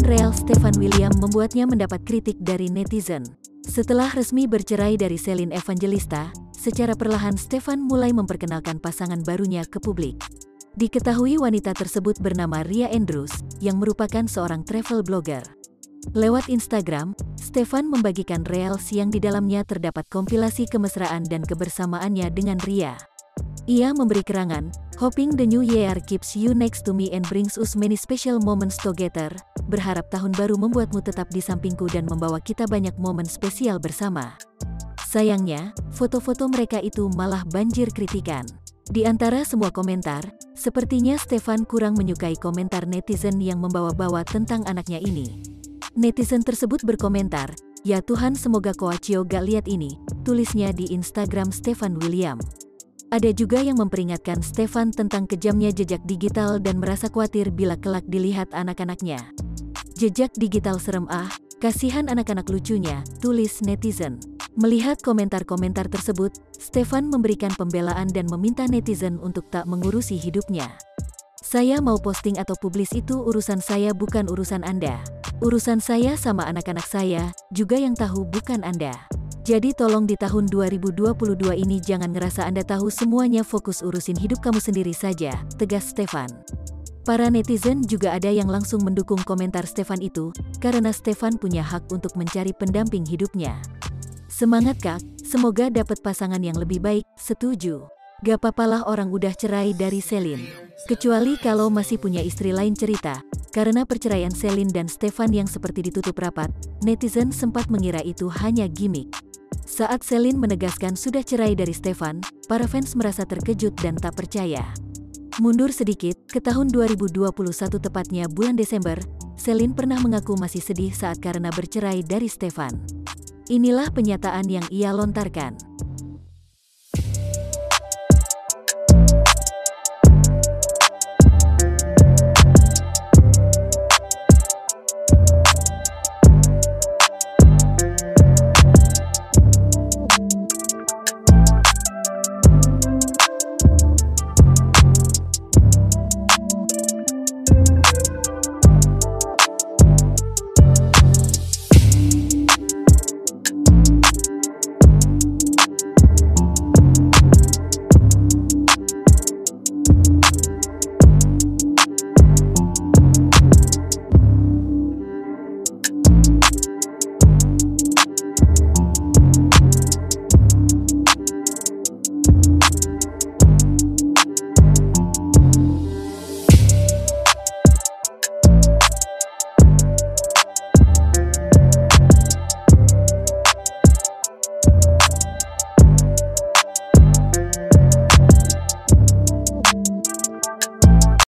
Hubungan real Stefan William membuatnya mendapat kritik dari netizen. Setelah resmi bercerai dari Celine Evangelista, secara perlahan Stefan mulai memperkenalkan pasangan barunya ke publik. Diketahui wanita tersebut bernama Ria Andrews, yang merupakan seorang travel blogger. Lewat Instagram, Stefan membagikan reels yang di dalamnya terdapat kompilasi kemesraan dan kebersamaannya dengan Ria. Ia memberi keterangan, "Hoping the new year keeps you next to me and brings us many special moments together." Berharap tahun baru membuatmu tetap di sampingku dan membawa kita banyak momen spesial bersama. Sayangnya, foto-foto mereka itu malah banjir kritikan. Di antara semua komentar, sepertinya Stefan kurang menyukai komentar netizen yang membawa-bawa tentang anaknya ini. Netizen tersebut berkomentar, "Ya Tuhan, semoga Koachio gak lihat ini," tulisnya di Instagram Stefan William. Ada juga yang memperingatkan Stefan tentang kejamnya jejak digital dan merasa khawatir bila kelak dilihat anak-anaknya. "Jejak digital serem ah, kasihan anak-anak lucunya," tulis netizen. Melihat komentar-komentar tersebut, Stefan memberikan pembelaan dan meminta netizen untuk tak mengurusi hidupnya. "Saya mau posting atau publis itu urusan saya, bukan urusan Anda. Urusan saya sama anak-anak saya, juga yang tahu, bukan Anda. Jadi tolong di tahun 2022 ini jangan ngerasa Anda tahu semuanya, fokus urusin hidup kamu sendiri saja," tegas Stefan. Para netizen juga ada yang langsung mendukung komentar Stefan itu, karena Stefan punya hak untuk mencari pendamping hidupnya. "Semangat Kak, semoga dapat pasangan yang lebih baik, setuju. Gak papalah orang udah cerai dari Celine. Kecuali kalau masih punya istri lain cerita." Karena perceraian Celine dan Stefan yang seperti ditutup rapat, netizen sempat mengira itu hanya gimmick. Saat Celine menegaskan sudah cerai dari Stefan, para fans merasa terkejut dan tak percaya. Mundur sedikit, ke tahun 2021 tepatnya bulan Desember, Celine pernah mengaku masih sedih saat karena bercerai dari Stefan. Inilah penyataan yang ia lontarkan.